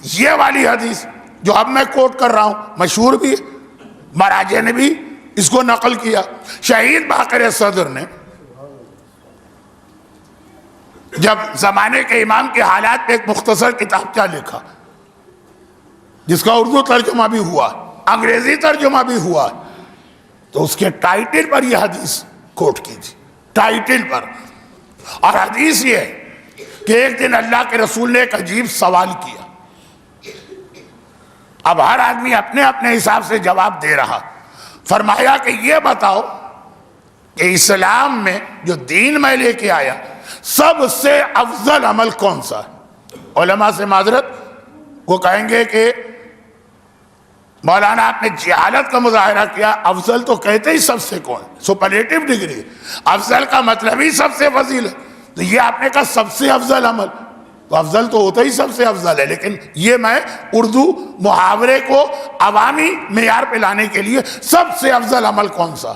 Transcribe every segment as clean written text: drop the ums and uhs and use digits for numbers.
یہ والی حدیث جو اب میں کوٹ کر رہا ہوں مشہور بھی ہے، مراجع نے بھی اس کو نقل کیا۔ شہید باقر صدر نے جب زمانے کے امام کے حالات پہ ایک مختصر کتابچہ لکھا جس کا اردو ترجمہ بھی ہوا، انگریزی ترجمہ بھی ہوا، تو اس کے ٹائٹل پر یہ حدیث کوٹ کی تھی، ٹائٹل پر۔ اور حدیث یہ ہے کہ ایک دن اللہ کے رسول نے ایک عجیب سوال کیا، اب ہر آدمی اپنے اپنے حساب سے جواب دے رہا۔ فرمایا کہ یہ بتاؤ کہ اسلام میں جو دین میں لے کے آیا سب سے افضل عمل کون سا ہے؟ علماء سے معذرت، وہ کہیں گے کہ مولانا آپ نے جہالت کا مظاہرہ کیا، افضل تو کہتے ہی سب سے کون، سپرلیٹو ڈگری، افضل کا مطلب ہی سب سے فضیل ہے، تو یہ آپ نے کہا سب سے افضل عمل، تو افضل تو ہوتا ہی سب سے افضل ہے، لیکن یہ میں اردو محاورے کو عوامی معیار پہ لانے کے لیے سب سے افضل عمل کون سا۔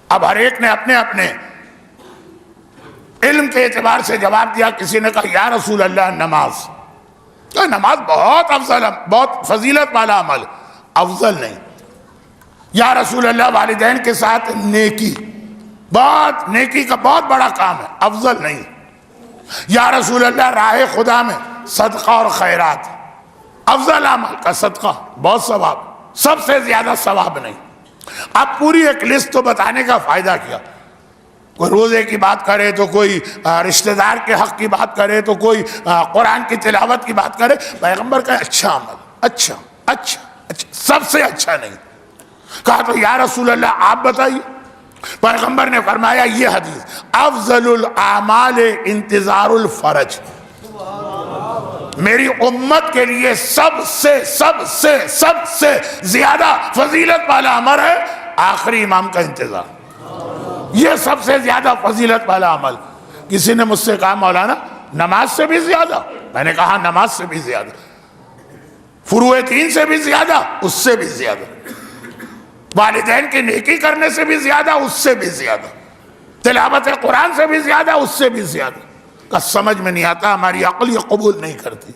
اب ہر ایک نے اپنے اپنے علم کے اعتبار سے جواب دیا۔ کسی نے کہا یا رسول اللہ نماز، کہ نماز بہت افضل، بہت فضیلت والا عمل، افضل نہیں۔ یا رسول اللہ والدین کے ساتھ نیکی، بہت نیکی کا بہت بڑا کام ہے، افضل نہیں۔ یا رسول اللہ راہ خدا میں صدقہ اور خیرات، افضل عمل کا صدقہ، بہت ثواب، سب سے زیادہ ثواب نہیں۔ اب پوری ایک لسٹ تو بتانے کا فائدہ کیا، کوئی روزے کی بات کرے تو کوئی رشتہ دار کے حق کی بات کرے تو کوئی قرآن کی تلاوت کی بات کرے، پیغمبر کا اچھا عمل، اچھا اچھا اچھا، سب سے اچھا نہیں۔ کہا تو یا رسول اللہ آپ بتائیے۔ پیغمبر نے فرمایا یہ حدیث، افضل الاعمال انتظار الفرج، میری امت کے لیے سب سے زیادہ فضیلت والا عمل ہے آخری امام کا انتظار، یہ سب سے زیادہ فضیلت والا عمل۔ کسی نے مجھ سے کہا مولانا نماز سے بھی زیادہ، میں نے کہا نماز سے بھی زیادہ، فروع دین سے بھی زیادہ، اس سے بھی زیادہ، والدین کی نیکی کرنے سے بھی زیادہ، اس سے بھی زیادہ، تلاوت قرآن سے بھی زیادہ، اس سے بھی زیادہ۔ کا سمجھ میں نہیں آتا، ہماری عقل یہ قبول نہیں کرتی۔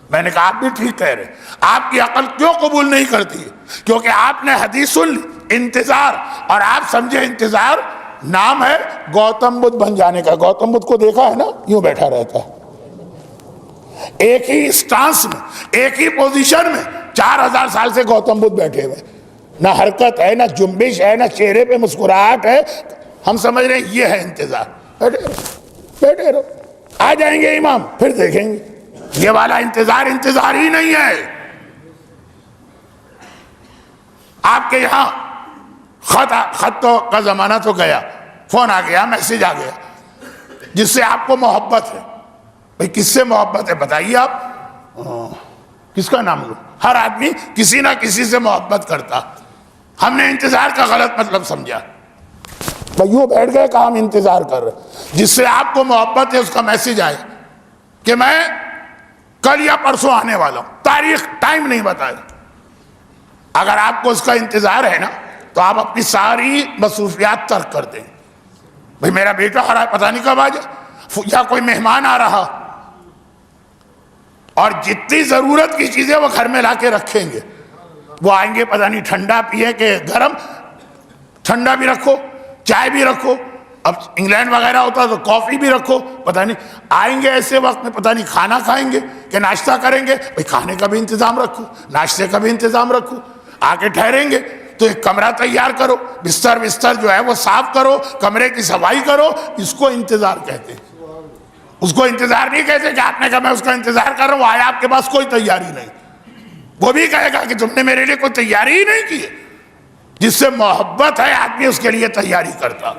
میں نے کہا آپ بھی ٹھیک کہہ رہے، آپ کی عقل کیوں قبول نہیں کرتی ہے؟ کیونکہ آپ نے حدیث سن لی انتظار، اور آپ سمجھے انتظار نام ہے گوتم بدھ بن جانے کا۔ گوتم بدھ کو دیکھا ہے نا، یوں بیٹھا رہتا ہے ایک ہی سٹانس میں، ایک ہی پوزیشن میں، 4000 سال سے گوتم بدھ بیٹھے ہوئے، نہ حرکت ہے، نہ جنبش ہے، نہ چہرے پہ مسکراہٹ ہے۔ ہم سمجھ رہے ہیں یہ ہے انتظار، بیٹھے رہو، آ جائیں گے امام پھر دیکھیں گے۔ یہ والا انتظار ہی نہیں ہے۔ آپ کے یہاں خط کا زمانہ تو گیا، فون آ گیا، میسج آ گیا، جس سے آپ کو محبت ہے۔ بھئی کس سے محبت ہے بتائیے آپ؟ کس کا نام لو؟ ہر آدمی کسی نہ کسی سے محبت کرتا۔ ہم نے انتظار کا غلط مطلب سمجھا، بھئی یوں بیٹھ گئے کہ ہم انتظار کر رہے، جس سے آپ کو محبت ہے اس کا میسج آئے کہ میں کل یا پرسوں آنے والا ہوں، تاریخ ٹائم نہیں بتائے۔ اگر آپ کو اس کا انتظار ہے نا تو آپ اپنی ساری مصروفیات ترک کر دیں۔ بھئی میرا بیٹا آ رہا ہے، پتہ نہیں کب آ جائے، یا کوئی مہمان آ رہا، اور جتنی ضرورت کی چیزیں وہ گھر میں لا کے رکھیں گے۔ وہ آئیں گے پتہ نہیں ٹھنڈا پیے کہ گرم، ٹھنڈا بھی رکھو، چائے بھی رکھو، اب انگلینڈ وغیرہ ہوتا تو کافی بھی رکھو، پتہ نہیں آئیں گے ایسے وقت میں، پتہ نہیں کھانا کھائیں گے کہ ناشتہ کریں گے، بھئی کھانے کا بھی انتظام رکھو، ناشتے کا بھی انتظام رکھو، آ کے ٹھہریں گے تو ایک کمرہ تیار کرو، بستر جو ہے وہ صاف کرو، کمرے کی صفائی کرو، اس کو انتظار کہتے ہیں۔ اس کو انتظار نہیں کہتے کہ آپ نے کہا میں اس کا انتظار کر رہا ہوں، آیا آپ کے پاس کوئی تیاری نہیں، وہ بھی کہے گا کہ تم نے میرے لیے کوئی تیاری ہی نہیں کی ہے۔ جس سے محبت ہے آدمی اس کے لیے تیاری کرتا،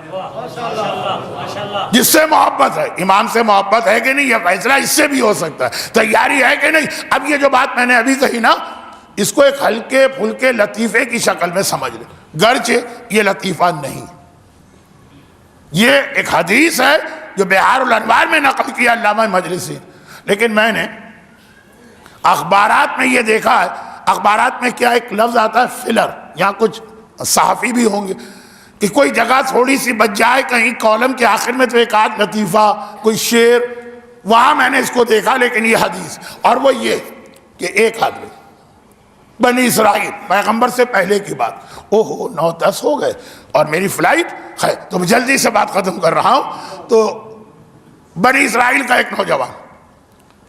جس سے محبت ہے۔ امام سے محبت ہے کہ نہیں، یہ فیصلہ اس سے بھی ہو سکتا ہے، تیاری ہے کہ نہیں۔ اب یہ جو بات میں نے ابھی کہی نا، اس کو ایک ہلکے پھلکے لطیفے کی شکل میں سمجھ لیں، گرچہ یہ لطیفہ نہیں، یہ ایک حدیث ہے جو بحار الانوار میں نقل کیا علامہ مجلسی۔ لیکن میں نے اخبارات میں یہ دیکھا ہے، اخبارات میں کیا ایک لفظ آتا ہے فلر، یہاں کچھ صحافی بھی ہوں گے، کہ کوئی جگہ تھوڑی سی بچ جائے کہیں کالم کے آخر میں تو ایک آدھ لطیفہ، کوئی شعر، وہاں میں نے اس کو دیکھا، لیکن یہ حدیث، اور وہ یہ کہ ایک آدمی بنی اسرائیل، پیغمبر سے پہلے کی بات، 9-10 ہو گئے اور میری فلائٹ ہے تو جلدی سے بات ختم کر رہا ہوں. تو بنی اسرائیل کا ایک نوجوان،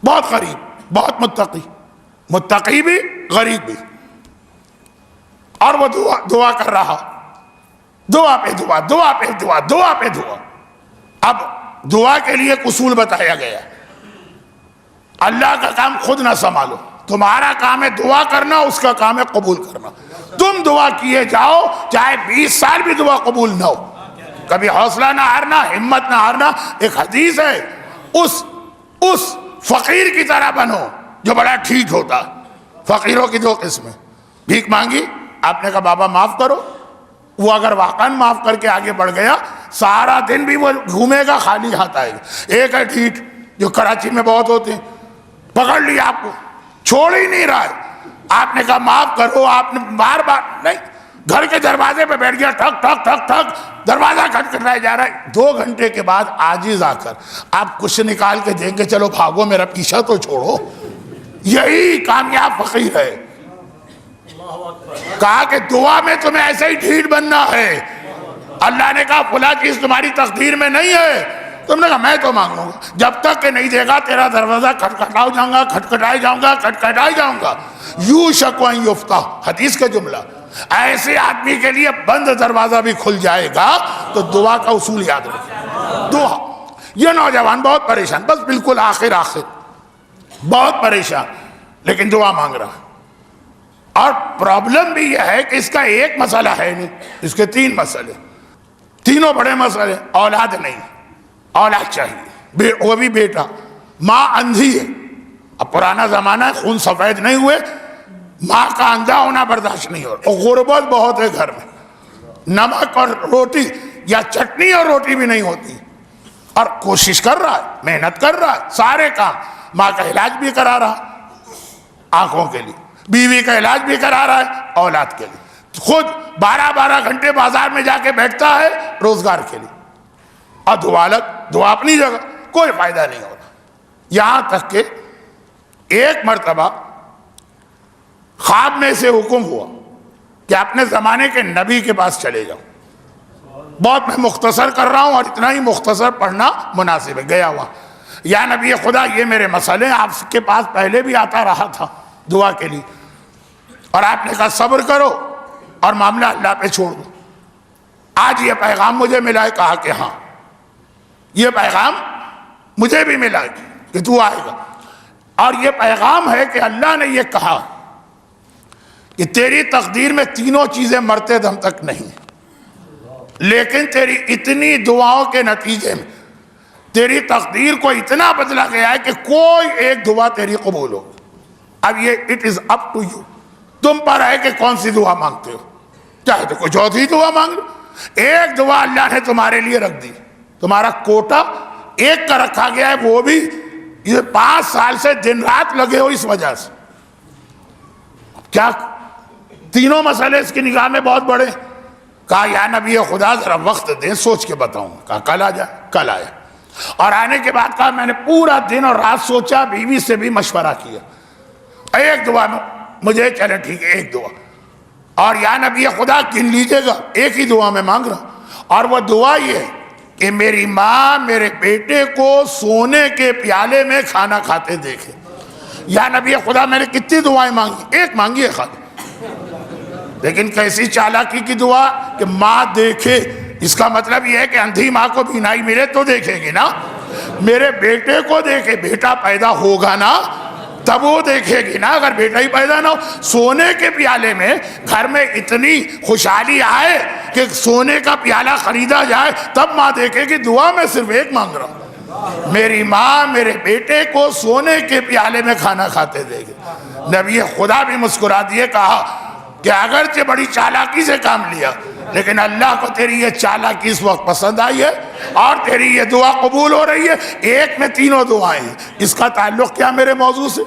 بہت غریب، بہت متقی بھی غریب بھی، اور وہ دعا کر رہا، دعا پہ دعا، دعا پہ دعا، دعا پہ دعا. اب دعا کے لیے اصول بتایا گیا، اللہ کا کام خود نہ سنبھالو، تمہارا کام ہے دعا کرنا، اس کا کام ہے قبول کرنا. تم دعا کیے جاؤ، چاہے 20 سال بھی دعا قبول نہ ہو، کبھی حوصلہ نہ ہارنا، ہمت نہ ہارنا. ایک حدیث ہے، اس فقیر کی طرح بنو جو بڑا ٹھیک ہوتا. فقیروں کی 2 قسمیں، بھیک مانگی، آپ نے کہا بابا معاف کرو، وہ اگر واقعاً معاف کر کے آگے بڑھ گیا، سارا دن بھی وہ گھومے گا، خالی ہاتھ آئے گا. ایک ہے ٹھیٹ، جو کراچی میں بہت ہوتے ہیں، پکڑ لیا آپ کو، چھوڑ ہی نہیں رہا ہے. آپ نے کہا معاف کرو، آپ نے بار بار نہیں، گھر کے دروازے پہ بیٹھ گیا، ٹھک ٹھک ٹھک ٹھک، دروازہ کھٹکھٹایا جا رہا ہے. 2 گھنٹے کے بعد عاجز آ کر آپ کچھ نکال کے دیں گے، چلو بھاگو، میرا پیچھا تو چھوڑو. یہی کامیاب فقیر ہے. کہا کہ دعا میں تمہیں ایسے ہی ڈھیٹ بننا ہے. اللہ نے کہا فلاں چیز تمہاری تقدیر میں نہیں ہے، تم نے کہا میں تو مانگوں گا، جب تک کہ نہیں دے گا تیرا دروازہ کھٹکھٹاؤ جاؤں گا، کھٹکھٹائے جاؤں گا، کھٹکھٹائے جاؤں گا. یوشک ان یفتح، حدیث کا جملہ. ایسے آدمی کے لیے بند دروازہ بھی کھل جائے گا. تو دعا کا اصول یاد رکھیں، دعا. یہ نوجوان بہت پریشان، بس بالکل آخر بہت پریشان، لیکن دعا مانگ رہا. اور پرابلم بھی یہ ہے کہ اس کا ایک مسئلہ ہے نہیں، اس کے 3 مسئلے، تینوں بڑے مسئلے. اولاد نہیں، اولاد چاہیے، وہ بھی بیٹا. ماں اندھی ہے، اب پرانا زمانہ ہے، خون سفید نہیں ہوئے، ماں کا اندھا ہونا برداشت نہیں ہو رہا. اور غربت بہت ہے گھر میں، نمک اور روٹی یا چٹنی اور روٹی بھی نہیں ہوتی. اور کوشش کر رہا ہے، محنت کر رہا ہے، سارے کام، ماں کا علاج بھی کرا رہا آنکھوں کے لیے، بیوی کا علاج بھی کرا رہا ہے اولاد کے لیے، خود 12 گھنٹے بازار میں جا کے بیٹھتا ہے روزگار کے لیے. اور دعا اپنی جگہ، کوئی فائدہ نہیں ہو رہا. یہاں تک کہ ایک مرتبہ خواب میں سے حکم ہوا کہ اپنے زمانے کے نبی کے پاس چلے جاؤ. بہت میں مختصر کر رہا ہوں اور اتنا ہی مختصر پڑھنا مناسب ہے. گیا ہوا، یا نبی خدا یہ میرے مسئلے ہیں، آپ کے پاس پہلے بھی آتا رہا تھا دعا کے لیے، اور آپ نے کہا صبر کرو اور معاملہ اللہ پہ چھوڑ دو. آج یہ پیغام مجھے ملا ہے. کہا کہ ہاں یہ پیغام مجھے بھی ملا ہے کہ تو آئے گا. اور یہ پیغام ہے کہ اللہ نے یہ کہا کہ تیری تقدیر میں 3 چیزیں مرتے دم تک نہیں، لیکن تیری اتنی دعاؤں کے نتیجے میں تیری تقدیر کو اتنا بدلا گیا ہے کہ کوئی ایک دعا تیری قبول ہو. اب یہ it is up to you, تم پر ہے کہ کون سی دعا مانگتے ہو. چاہے تو کوئی چوتھی دعا مانگ لو. ایک دعا اللہ نے تمہارے لیے رکھ دی، تمہارا کوٹا ایک کا رکھا گیا ہے، وہ بھی یہ 5 سال سے دن رات لگے ہو اس وجہ سے. کیا 3 مسئلے اس کی نگاہ میں بہت بڑے. کہا یا نبی خدا ذرا وقت دیں، سوچ کے بتاؤں. کہا کل آ جائے. کل آیا، اور آنے کے بعد کہا میں نے پورا دن اور رات سوچا، بیوی سے بھی مشورہ کیا، ایک دعا میں مجھے چلے ٹھیک ہے ایک دعا. اور یا نبی خدا گن لیجیے گا، ایک ہی دعا میں مانگ رہا. اور وہ دعا یہ ہے کہ میری ماں میرے بیٹے کو سونے کے پیالے میں کھانا کھاتے دیکھے. یا نبی خدا میں نے کتنی دعائیں مانگی؟ ایک مانگی ہے خالی. لیکن کیسی چالاکی کی دعا کہ ماں دیکھے. اس کا مطلب یہ ہے کہ اندھی ماں کو بینائی ملے تو دیکھے گی نا. میرے بیٹے کو دیکھے، بیٹا پیدا ہوگا نا تب وہ دیکھے گی نا، اگر بیٹا ہی پیدا نہ ہو. سونے کے پیالے میں گھر میں اتنی خوشحالی آئے کہ سونے کا پیالہ خریدا جائے تب ماں دیکھے گی. دعا میں صرف ایک مانگ رہا ہوں، میری ماں میرے بیٹے کو سونے کے پیالے میں کھانا کھاتے دیکھے. نبی خدا بھی مسکرا دیے، کہا کہ اگرچہ بڑی چالاکی سے کام لیا، لیکن اللہ کو تیری یہ چالاکی اس وقت پسند آئی ہے اور تیری یہ دعا قبول ہو رہی ہے. ایک میں 3 دعائیں ہیں. اس کا تعلق کیا میرے موضوع سے؟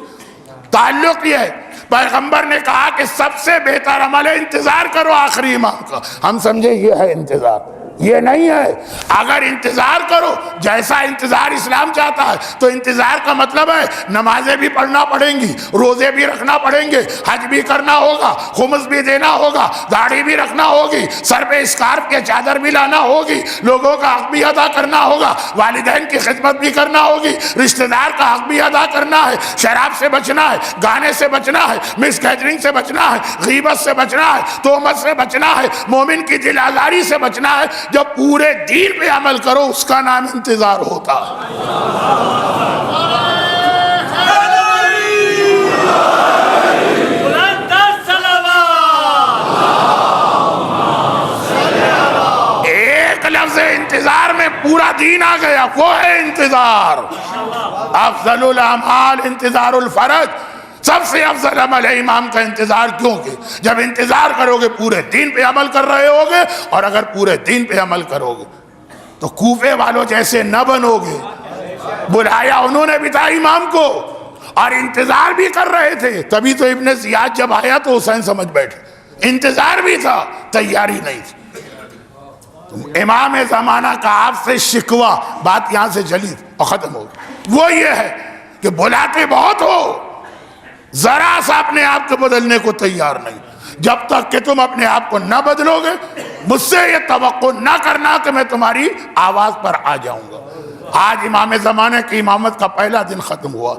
تعلق یہ ہے، پیغمبر نے کہا کہ سب سے بہتر عمل ہے انتظار کرو آخری امام کا. ہم سمجھے یہ ہے انتظار. یہ نہیں ہے. اگر انتظار کرو جیسا انتظار اسلام چاہتا ہے تو انتظار کا مطلب ہے نمازیں بھی پڑھنا پڑیں گی, روزے بھی رکھنا پڑیں گے, حج بھی کرنا ہوگا, خمس بھی دینا ہوگا, داڑھی بھی رکھنا ہوگی, سر پہ اسکارف کے چادر بھی لانا ہوگی, لوگوں کا حق بھی ادا کرنا ہوگا, والدین کی خدمت بھی کرنا ہوگی, رشتہ دار کا حق بھی ادا کرنا ہے, شراب سے بچنا ہے, گانے سے بچنا ہے, مس گیدرنگ سے بچنا ہے, غیبت سے بچنا ہے, تہمت سے بچنا ہے, مومن کی دل آزاری سے بچنا ہے. جب پورے دین پہ عمل کرو اس کا نام انتظار ہوتا ہے. ایک لفظ انتظار میں پورا دین آ گیا, وہ ہے انتظار. افضل الاعمال انتظار الفرج, سب سے افضل عمل ہے امام کا انتظار. کیونکہ جب انتظار کرو گے پورے دین پہ عمل کر رہے ہوگے, اور اگر پورے دین پہ عمل کرو گے تو کوفے والوں جیسے نہ بنو گے. بلایا انہوں نے بھی تھا امام کو اور انتظار بھی کر رہے تھے, تبھی تو ابن زیاد جب آیا تو حسین سمجھ بیٹھے. انتظار بھی تھا, تیاری نہیں تھی. امام زمانہ کا آپ سے شکوہ, بات یہاں سے چلی اور ختم ہو گئی, وہ یہ ہے کہ بلاتے بہت ہو, ذرا سا اپنے آپ کو بدلنے کو تیار نہیں. جب تک کہ تم اپنے آپ کو نہ بدلو گے, مجھ سے یہ توقع نہ کرنا کہ میں تمہاری آواز پر آ جاؤں گا. آج امام زمانے کی امامت کا پہلا دن ختم ہوا.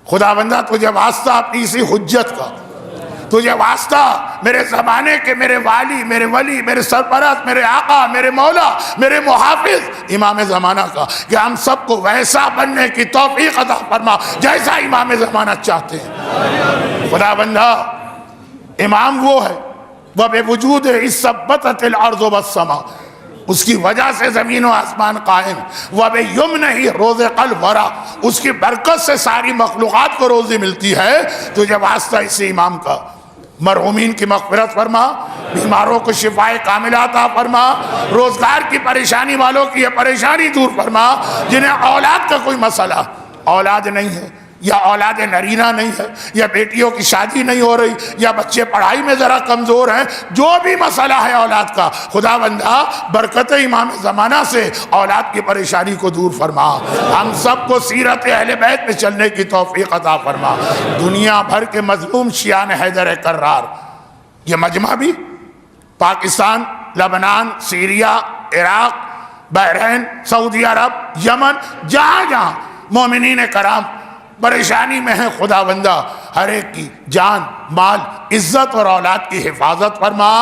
خدا بندہ تجھے واسطہ اپنی اسی حجت کا, تجھے واسطہ میرے زمانے کے میرے والی, میرے ولی, میرے سرپرست, میرے آقا, میرے مولا, میرے محافظ امام زمانہ کا, کہ ہم سب کو ویسا بننے کی توفیق عطا فرما جیسا امام زمانہ چاہتے ہیں. خدا بندہ امام وہ ہے وَبِوُجُودِ اِثَّبَّتَتِ الْأَرْضُ وَالسَّمَاءُ, اس کی وجہ سے زمین و آسمان قائم. وَبِيُمْنِهِ رُزِقَ الْوَرَى, اس کی برکت سے ساری مخلوقات کو روزی ملتی ہے. تجھے واسطہ اسی امام کا, مرحومین کی مغفرت فرما, بیماروں کو شفائے کاملہ عطا فرما, روزگار کی پریشانی والوں کی یہ پریشانی دور فرما, جنہیں اولاد کا کوئی مسئلہ, اولاد نہیں ہے, یا اولاد نرینہ نہیں ہے, یا بیٹیوں کی شادی نہیں ہو رہی, یا بچے پڑھائی میں ذرا کمزور ہیں, جو بھی مسئلہ ہے اولاد کا, خدا بندہ برکت امام زمانہ سے اولاد کی پریشانی کو دور فرما. ہم سب کو سیرت اہل بیت میں چلنے کی توفیق عطا فرما. دنیا بھر کے مظلوم شیعان حیدر کرار, یہ مجمع بھی پاکستان, لبنان, سیریا, عراق, بحرین, سعودی عرب, یمن, جہاں جہاں مومنین کرام پریشانی میں ہیں, خدا بندہ ہر ایک کی جان, مال, عزت اور اولاد کی حفاظت فرما.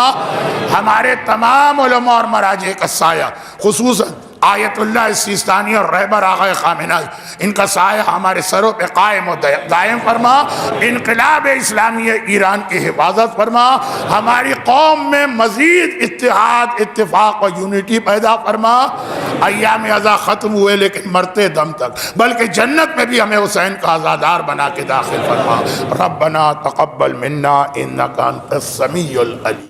ہمارے تمام علماء اور مراجع کا سایہ, خصوصاً آیت اللہ سیستانی اور رہبر آغا خامنہئی, ان کا سایہ ہمارے سروں پہ قائم و دائم فرما. انقلاب اسلامی ایران کی حفاظت فرما. ہماری قوم میں مزید اتحاد, اتفاق و یونٹی پیدا فرما. ایام ازا ختم ہوئے لیکن مرتے دم تک, بلکہ جنت میں بھی ہمیں حسین کا عزادار بنا کے داخل فرما. ربنا تقبل منا انک انت السمیع العلیم.